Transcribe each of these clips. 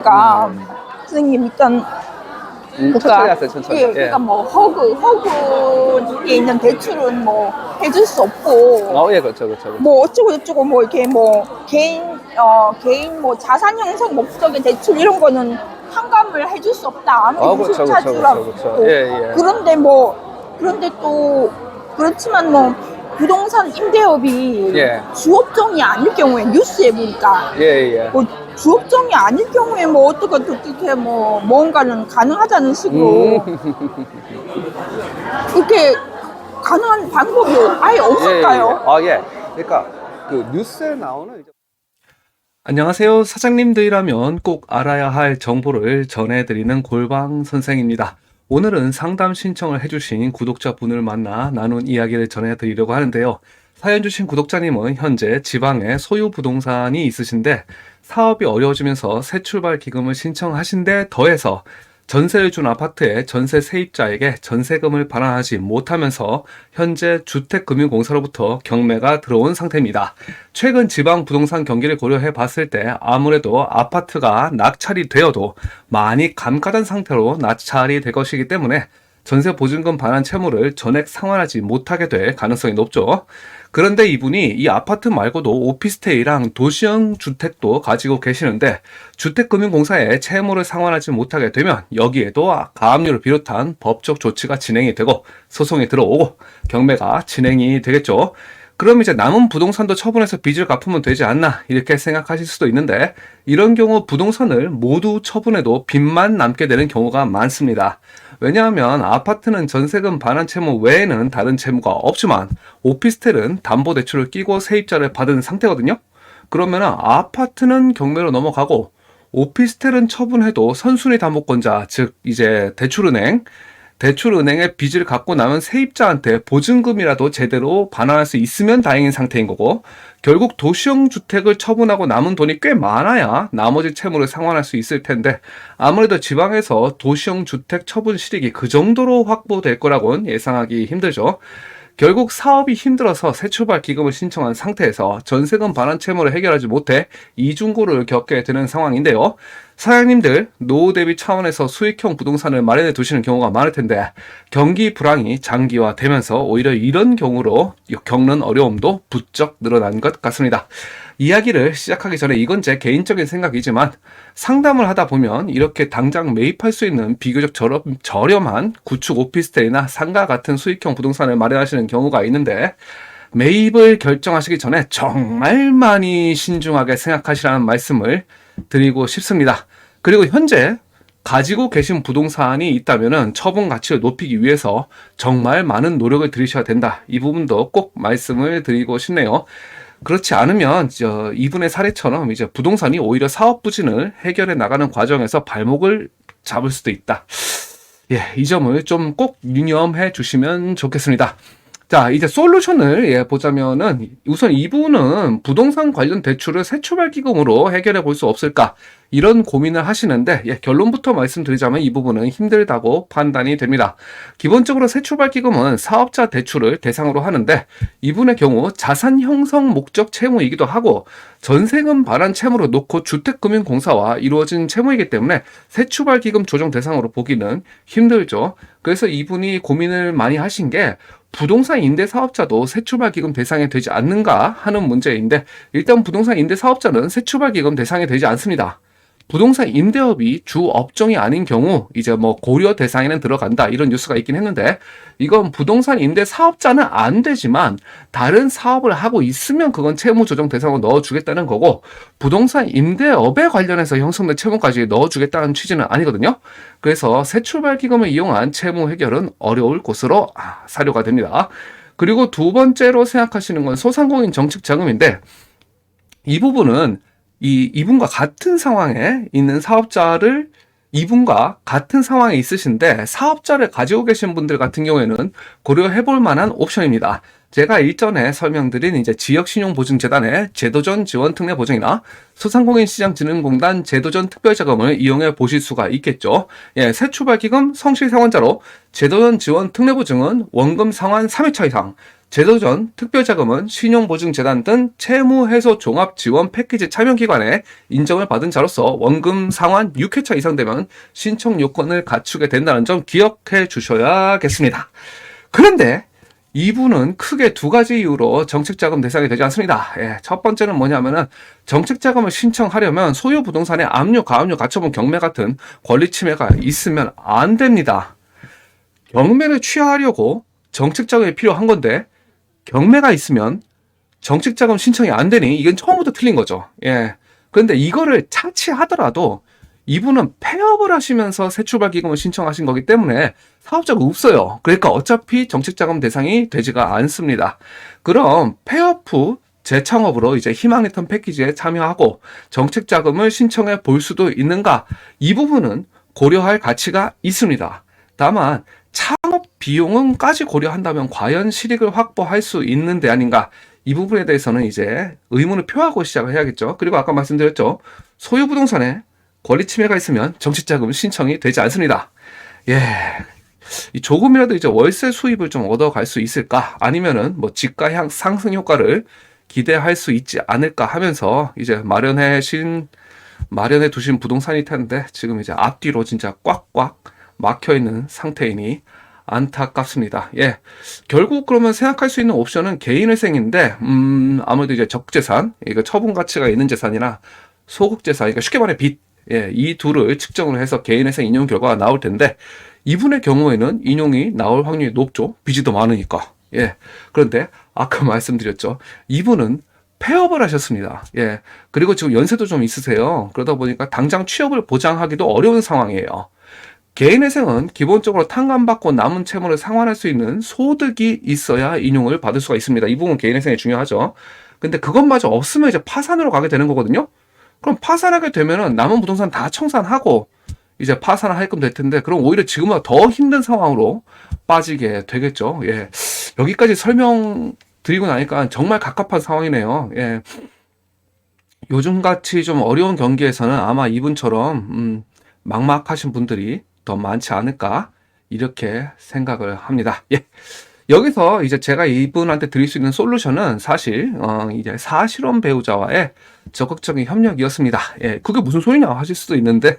그러니까 선생님 일단 천천히 하세요, 천천히. 예, 그러니까 뭐 허그에 있는 대출은 뭐 해줄 수 없고 예, 그렇죠. 뭐 어쩌고 저쩌고 뭐 이렇게 뭐 개인 뭐 자산 형성 목적의 대출 이런 거는 환감을 해줄 수 없다. 아무리 기술차주라고. 그렇죠. 예. 그런데 또 그렇지만 뭐 부동산 임대업이 예. 주업종이 아닐 경우에 뉴스에 보니까 예. 뭐 주업종이 아닐 경우에 뭐 어떻게 뭐 뭔가는 가능하다는 식으로 이렇게 가능한 방법이 아예 없을까요? 예. 그러니까 그 뉴스에 나오는 안녕하세요. 사장님들이라면 꼭 알아야 할 정보를 전해드리는 골방 선생입니다. 오늘은 상담 신청을 해주신 구독자분을 만나 나눈 이야기를 전해드리려고 하는데요. 사연 주신 구독자님은 현재 지방에 소유 부동산이 있으신데 사업이 어려워지면서 새 출발 기금을 신청하신 데 더해서 전세를 준 아파트의 전세 세입자에게 전세금을 반환하지 못하면서 현재 주택금융공사로부터 경매가 들어온 상태입니다. 최근 지방 부동산 경기를 고려해 봤을 때 아무래도 아파트가 낙찰이 되어도 많이 감가된 상태로 낙찰이 될 것이기 때문에 전세 보증금 반환 채무를 전액 상환하지 못하게 될 가능성이 높죠. 그런데 이분이 이 아파트 말고도 오피스텔이랑 도시형 주택도 가지고 계시는데 주택금융공사에 채무를 상환하지 못하게 되면 여기에도 가압류를 비롯한 법적 조치가 진행이 되고 소송이 들어오고 경매가 진행이 되겠죠. 그럼 이제 남은 부동산도 처분해서 빚을 갚으면 되지 않나 이렇게 생각하실 수도 있는데 이런 경우 부동산을 모두 처분해도 빚만 남게 되는 경우가 많습니다. 왜냐하면 아파트는 전세금 반환 채무 외에는 다른 채무가 없지만 오피스텔은 담보대출을 끼고 세입자를 받은 상태거든요. 그러면 아파트는 경매로 넘어가고 오피스텔은 처분해도 선순위 담보권자 즉 이제 대출은행의 빚을 갚고 남은 세입자한테 보증금이라도 제대로 반환할 수 있으면 다행인 상태인 거고 결국 도시형 주택을 처분하고 남은 돈이 꽤 많아야 나머지 채무를 상환할 수 있을 텐데 아무래도 지방에서 도시형 주택 처분 실익이 그 정도로 확보될 거라고는 예상하기 힘들죠. 결국 사업이 힘들어서 새 출발 기금을 신청한 상태에서 전세금 반환 채무를 해결하지 못해 이중고를 겪게 되는 상황인데요. 사장님들 노후 대비 차원에서 수익형 부동산을 마련해 두시는 경우가 많을 텐데 경기 불황이 장기화되면서 오히려 이런 경우로 겪는 어려움도 부쩍 늘어난 것 같습니다. 이야기를 시작하기 전에 이건 제 개인적인 생각이지만 상담을 하다 보면 이렇게 당장 매입할 수 있는 비교적 저렴한 구축 오피스텔이나 상가 같은 수익형 부동산을 마련하시는 경우가 있는데 매입을 결정하시기 전에 정말 많이 신중하게 생각하시라는 말씀을 드리고 싶습니다. 그리고 현재 가지고 계신 부동산이 있다면 처분 가치를 높이기 위해서 정말 많은 노력을 들이셔야 된다. 이 부분도 꼭 말씀을 드리고 싶네요. 그렇지 않으면 이분의 사례처럼 이제 부동산이 오히려 사업 부진을 해결해 나가는 과정에서 발목을 잡을 수도 있다. 예, 이 점을 좀 꼭 유념해 주시면 좋겠습니다. 자, 이제 솔루션을 보자면은 우선 이분은 부동산 관련 대출을 새 출발 기금으로 해결해 볼 수 없을까 이런 고민을 하시는데 결론부터 말씀드리자면 이 부분은 힘들다고 판단이 됩니다. 기본적으로 새 출발 기금은 사업자 대출을 대상으로 하는데 이분의 경우 자산 형성 목적 채무이기도 하고 전세금 반환 채무로 놓고 주택금융공사와 이루어진 채무이기 때문에 새 출발 기금 조정 대상으로 보기는 힘들죠. 그래서 이분이 고민을 많이 하신 게 부동산 임대 사업자도 새 출발 기금 대상이 되지 않는가 하는 문제인데 일단 부동산 임대 사업자는 새 출발 기금 대상이 되지 않습니다. 부동산 임대업이 주 업종이 아닌 경우 이제 뭐 고려 대상에는 들어간다 이런 뉴스가 있긴 했는데 이건 부동산 임대 사업자는 안 되지만 다른 사업을 하고 있으면 그건 채무 조정 대상으로 넣어주겠다는 거고 부동산 임대업에 관련해서 형성된 채무까지 넣어주겠다는 취지는 아니거든요. 그래서 새 출발 기금을 이용한 채무 해결은 어려울 것으로 사료가 됩니다. 그리고 두 번째로 생각하시는 건 소상공인 정책 자금인데 이 부분은 이분과 같은 상황에 있는 사업자를 이분과 같은 상황에 있으신데 사업자를 가지고 계신 분들 같은 경우에는 고려해 볼 만한 옵션입니다. 제가 일전에 설명드린 이제 지역신용보증재단의 제도전 지원 특례 보증이나 소상공인시장진흥공단 제도전 특별자금을 이용해 보실 수가 있겠죠. 새 출발기금 성실상환자로 제도전 지원 특례 보증은 원금 상환 3회차 이상, 제도전, 특별자금은 신용보증재단 등 채무해소 종합지원 패키지 참여기관에 인정을 받은 자로서 원금 상환 6회차 이상 되면 신청 요건을 갖추게 된다는 점 기억해 주셔야겠습니다. 그런데 이분은 크게 두 가지 이유로 정책자금 대상이 되지 않습니다. 예, 첫 번째는 뭐냐면은 정책자금을 신청하려면 소유 부동산의 압류, 가압류, 가처분, 경매 같은 권리 침해가 있으면 안 됩니다. 경매를 취하하려고 정책자금이 필요한 건데 경매가 있으면 정책자금 신청이 안 되니 이건 처음부터 틀린 거죠. 예. 그런데 이거를 차치하더라도 이분은 폐업을 하시면서 새출발기금을 신청하신 거기 때문에 사업자가 없어요. 그러니까 어차피 정책자금 대상이 되지가 않습니다. 그럼 폐업 후 재창업으로 이제 희망 리턴 패키지에 참여하고 정책자금을 신청해 볼 수도 있는가? 이 부분은 고려할 가치가 있습니다. 다만 창업 비용은까지 고려한다면 과연 실익을 확보할 수 있는 데 아닌가? 이 부분에 대해서는 이제 의문을 표하고 시작을 해야겠죠. 그리고 아까 말씀드렸죠. 소유 부동산에 권리 침해가 있으면 정책자금 신청이 되지 않습니다. 예. 조금이라도 이제 월세 수입을 좀 얻어갈 수 있을까? 아니면은 뭐 집가 상승 효과를 기대할 수 있지 않을까 하면서 이제 마련해 두신 부동산일 텐데 지금 이제 앞뒤로 진짜 꽉꽉 막혀 있는 상태이니 안타깝습니다. 예. 결국 그러면 생각할 수 있는 옵션은 개인회생인데, 아무래도 이제 적재산, 이거 처분 가치가 있는 재산이나 소극재산, 그러니까 쉽게 말해 빚, 예, 이 둘을 측정을 해서 개인회생 인용 결과가 나올 텐데, 이분의 경우에는 인용이 나올 확률이 높죠. 빚이 더 많으니까. 예. 그런데 아까 말씀드렸죠. 이분은 폐업을 하셨습니다. 예. 그리고 지금 연세도 좀 있으세요. 그러다 보니까 당장 취업을 보장하기도 어려운 상황이에요. 개인회생은 기본적으로 탕감받고 남은 채무를 상환할 수 있는 소득이 있어야 인용을 받을 수가 있습니다. 이 부분 개인회생이 중요하죠. 근데 그것마저 없으면 이제 파산으로 가게 되는 거거든요. 그럼 파산하게 되면은 남은 부동산 다 청산하고 이제 파산을 하게끔 될 텐데, 그럼 오히려 지금보다 더 힘든 상황으로 빠지게 되겠죠. 예. 여기까지 설명드리고 나니까 정말 갑갑한 상황이네요. 예. 요즘같이 좀 어려운 경기에서는 아마 이분처럼 막막하신 분들이 더 많지 않을까 이렇게 생각을 합니다. 예. 여기서 이제 제가 이분한테 드릴 수 있는 솔루션은 사실 이제 사실혼 배우자와의 적극적인 협력이었습니다. 예. 그게 무슨 소리냐 하실 수도 있는데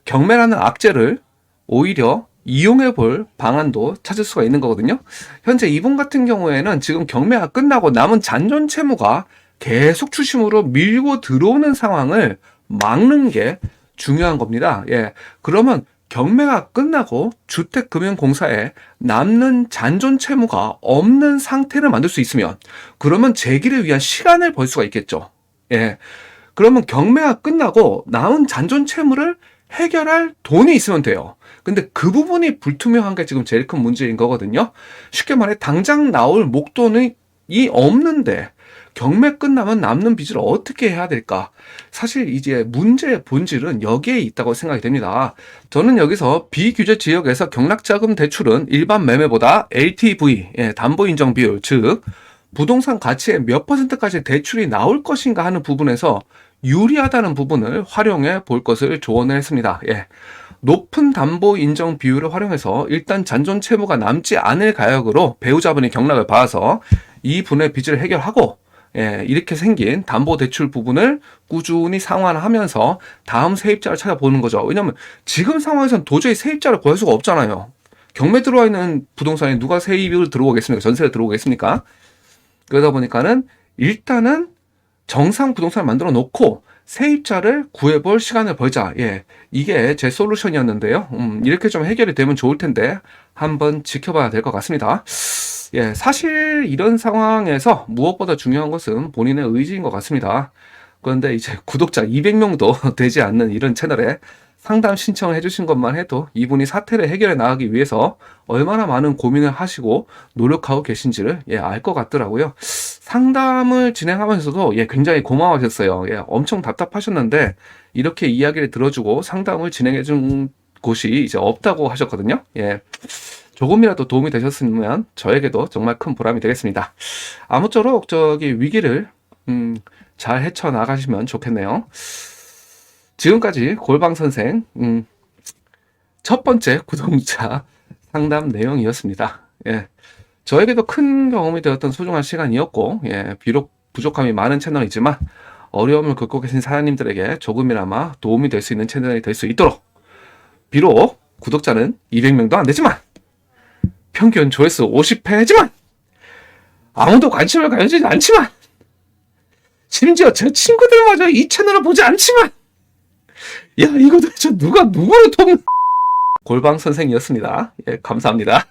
경매라는 악재를 오히려 이용해 볼 방안도 찾을 수가 있는 거거든요. 현재 이분 같은 경우에는 지금 경매가 끝나고 남은 잔존 채무가 계속 추심으로 밀고 들어오는 상황을 막는 게 중요한 겁니다. 예. 그러면 경매가 끝나고 주택금융공사에 남는 잔존 채무가 없는 상태를 만들 수 있으면 그러면 재기를 위한 시간을 벌 수가 있겠죠. 예. 그러면 경매가 끝나고 남은 잔존 채무를 해결할 돈이 있으면 돼요. 근데 그 부분이 불투명한 게 지금 제일 큰 문제인 거거든요. 쉽게 말해 당장 나올 목돈이 없는데 경매 끝나면 남는 빚을 어떻게 해야 될까? 사실 이제 문제의 본질은 여기에 있다고 생각이 됩니다. 저는 여기서 비규제 지역에서 경락자금 대출은 일반 매매보다 LTV, 담보인정 비율, 즉 부동산 가치의 몇 %까지 대출이 나올 것인가 하는 부분에서 유리하다는 부분을 활용해 볼 것을 조언을 했습니다. 예. 높은 담보 인정 비율을 활용해서 일단 잔존 채무가 남지 않을 가격으로 배우자분이 경락을 봐서 이 분의 빚을 해결하고, 예, 이렇게 생긴 담보대출 부분을 꾸준히 상환하면서 다음 세입자를 찾아보는 거죠. 왜냐면 지금 상황에서는 도저히 세입자를 구할 수가 없잖아요. 경매 들어와 있는 부동산에 누가 세입을 들어오겠습니까? 전세를 들어오겠습니까? 그러다 보니까는 일단은 정상 부동산을 만들어 놓고 세입자를 구해볼 시간을 벌자. 예, 이게 제 솔루션이었는데요. 이렇게 좀 해결이 되면 좋을 텐데 한번 지켜봐야 될 것 같습니다. 예, 사실 이런 상황에서 무엇보다 중요한 것은 본인의 의지인 것 같습니다. 그런데 이제 구독자 200명도 되지 않는 이런 채널에 상담 신청을 해주신 것만 해도 이분이 사태를 해결해 나가기 위해서 얼마나 많은 고민을 하시고 노력하고 계신지를 알 것 같더라고요. 상담을 진행하면서도 굉장히 고마워하셨어요. 엄청 답답하셨는데 이렇게 이야기를 들어주고 상담을 진행해준 곳이 이제 없다고 하셨거든요. 조금이라도 도움이 되셨으면 저에게도 정말 큰 보람이 되겠습니다. 아무쪼록 위기를 잘 헤쳐나가시면 좋겠네요. 지금까지 골방선생 첫 번째 구독자 상담 내용이었습니다. 저에게도 큰 경험이 되었던 소중한 시간이었고, 예, 비록 부족함이 많은 채널이지만 어려움을 겪고 계신 사장님들에게 조금이나마 도움이 될 수 있는 채널이 될 수 있도록, 비록 구독자는 200명도 안 되지만 평균 조회수 50회지만 아무도 관심을 가지지 않지만 심지어 제 친구들마저 이 채널을 보지 않지만 야 이거 도대체 누가 누구를 돕는 골방 선생이었습니다. 예, 감사합니다.